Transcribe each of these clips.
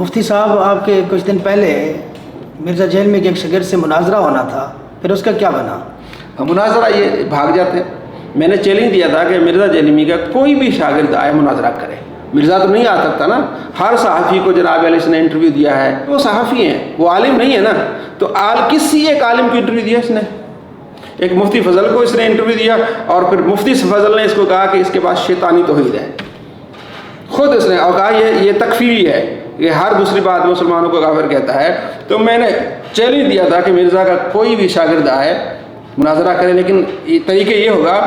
مفتی صاحب، آپ کے کچھ دن پہلے مرزا جیل میں ایک شاگرد سے مناظرہ ہونا تھا، پھر اس کا کیا بنا؟ مناظرہ یہ بھاگ جاتے ہیں۔ میں نے چیلنج دیا تھا کہ مرزا جیلمی کا کوئی بھی شاگرد آئے مناظرہ کرے۔ مرزا تو نہیں آ سکتا نا، ہر صحافی کو جناب علیہ نے انٹرویو دیا ہے، وہ صحافی ہیں، وہ عالم نہیں ہے نا، تو کسی ایک عالم کو انٹرویو دیا اس نے، ایک مفتی فضل کو اس نے انٹرویو دیا، اور پھر مفتی فضل نے اس کو کہا کہ اس کے پاس شیطانی توحید ہے، خود اس نے، اور کہا یہ تکفیری ہے، یہ ہر دوسری بات مسلمانوں کو کافر کہتا ہے۔ تو میں نے چیلنج دیا تھا کہ مرزا کا کوئی بھی شاگرد آئے مناظرہ کرے، لیکن طریقہ یہ ہوگا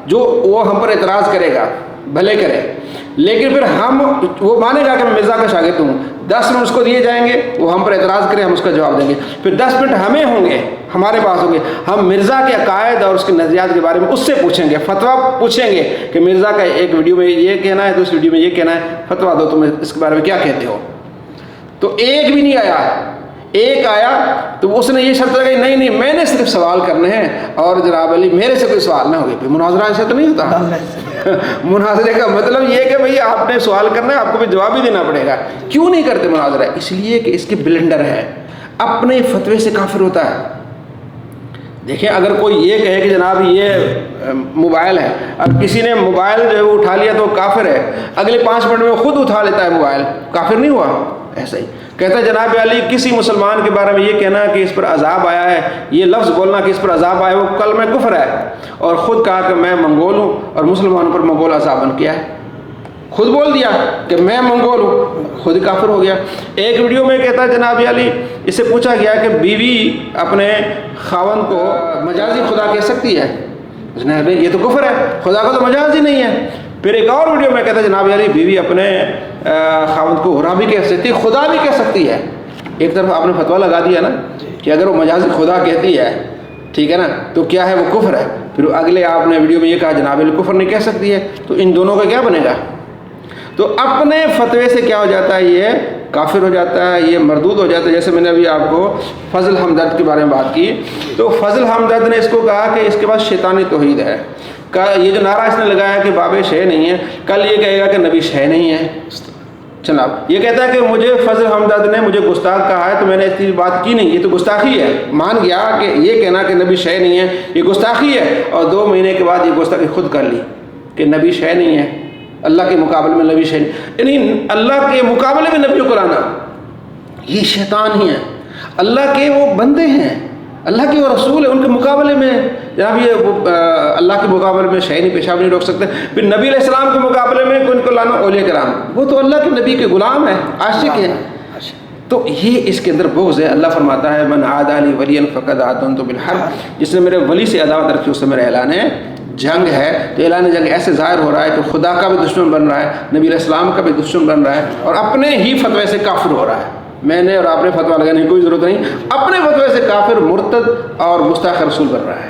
جو وہ ہم پر اعتراض کرے گا بھلے کرے، لیکن پھر وہ مانے گا کہ میں مرزا کا شاگرد ہوں، 10 منٹ اس کو دیے جائیں گے، وہ ہم پر اعتراض کرے، ہم اس کا جواب دیں گے، پھر 10 منٹ ہمیں ہوں گے، ہمارے پاس ہوں گے، ہم مرزا کے عقائد اور اس کے نظریات کے بارے میں اس سے پوچھیں گے، فتویٰ پوچھیں گے کہ مرزا کا ایک ویڈیو میں یہ کہنا ہے، دوسری ویڈیو میں یہ کہنا ہے، فتویٰ دو، تم اس کے بارے میں کیا کہتے ہو؟ تو ایک بھی نہیں آیا، ایک آیا تو اس نے یہ شرط لگائی، نہیں میں نے صرف سوال کرنے ہیں، اور جناب علی میرے سے کوئی سوال نہ ہوگی۔ مناظرہ ایسا تو نہیں ہوتا۔ مناظرے کا مطلب یہ کہ بھئی آپ نے سوال کرنا ہے، آپ کو بھی جواب بھی دینا پڑے گا۔ کیوں نہیں کرتے مناظرہ؟ اس لیے کہ اس کے بلنڈر ہے، اپنے فتوے سے کافر ہوتا ہے۔ دیکھیں، اگر کوئی یہ کہے کہ جناب یہ موبائل ہے، اب کسی نے موبائل جو ہے وہ اٹھا لیا تو کافر ہے، اگلے 5 منٹ میں خود اٹھا لیتا ہے موبائل، کافر نہیں ہوا؟ ایسا ہی کہتا ہے جناب علی کسی مسلمان کے بارے میں یہ کہنا کہ اس پر عذاب آیا ہے، یہ لفظ بولنا کہ اس پر عذاب آیا، وہ کلمہ کفر ہے، اور خود کہا کہ میں منگول ہوں اور مسلمانوں پر منگول عذاب بن کیا ہے، خود بول دیا کہ میں منگول ہوں، خود کافر ہو گیا۔ ایک ویڈیو میں کہتا ہے جناب علی، اس سے پوچھا گیا کہ بیوی اپنے خاوند کو مجازی خدا کہہ سکتی ہے؟ اس نے کہا یہ تو کفر ہے، خدا کا تو مجاز ہی نہیں ہے۔ پھر ایک اور ویڈیو میں کہتا ہے جناب علی بیوی اپنے خاوند کو حرام بھی کہہ سکتی ہے، خدا بھی کہہ سکتی ہے۔ ایک طرف آپ نے فتویٰ لگا دیا نا کہ اگر وہ مجازی خدا کہتی ہے، ٹھیک ہے نا، تو کیا ہے وہ کفر ہے۔ پھر اگلے آپ نے ویڈیو میں یہ کہا جناب علی کفر نہیں کہہ سکتی ہے، تو ان دونوں کا کیا بنے گا؟ تو اپنے فتوے سے کیا ہو جاتا ہے؟ یہ کافر ہو جاتا ہے، یہ مردود ہو جاتا ہے۔ جیسے میں نے ابھی آپ کو فضل ہمدرد کے بارے میں بات کی، تو فضل ہمدرد نے اس کو کہا کہ اس کے پاس شیطانی توحید ہے۔ یہ جو نعرہ اس نے لگایا کہ باب شے نہیں ہے، کل یہ کہے گا کہ نبی شے نہیں ہے۔ جناب یہ کہتا ہے کہ مجھے فضل ہمدرد نے مجھے گستاخ کہا ہے، تو میں نے اس کی بات کی نہیں، یہ تو گستاخی ہے۔ مان گیا کہ یہ کہنا کہ نبی شے نہیں ہے یہ گستاخی ہے، اور 2 مہینے کے بعد یہ گستاخی خود کر لی کہ نبی شے نہیں ہے، اللہ کے مقابلے میں نبی شے نہیں، یعنی اللہ کے مقابلے میں نبیوں کو لانا، یہ شیطان ہی ہے۔ اللہ کے وہ بندے ہیں، اللہ کے وہ رسول ہیں، ان کے مقابلے میں جناب یہ اللہ کے مقابلے میں شے نہیں، پیشاب نہیں روک سکتے۔ پھر نبی علیہ السلام کے مقابلے میں ان کو لانا اولیاء کرام، وہ تو اللہ کے نبی کے غلام ہیں، عاشق ہیں۔ تو یہ اس کے اندر بغض ہے۔ اللہ فرماتا ہے من عادى لي وليا فقد آذنته بالحرب، جس نے میرے ولی سے عداوت رکھی اس سے میرا اعلان جنگ ہے۔ تو اعلان جنگ ایسے ظاہر ہو رہا ہے کہ خدا کا بھی دشمن بن رہا ہے، نبی علیہ السلام کا بھی دشمن بن رہا ہے، اور اپنے ہی فتوے سے کافر ہو رہا ہے۔ میں نے اور آپ نے فتویٰ لگانے کی کوئی ضرورت نہیں، اپنے فتوے سے کافر، مرتد اور گستاخ رسول بن رہا ہے۔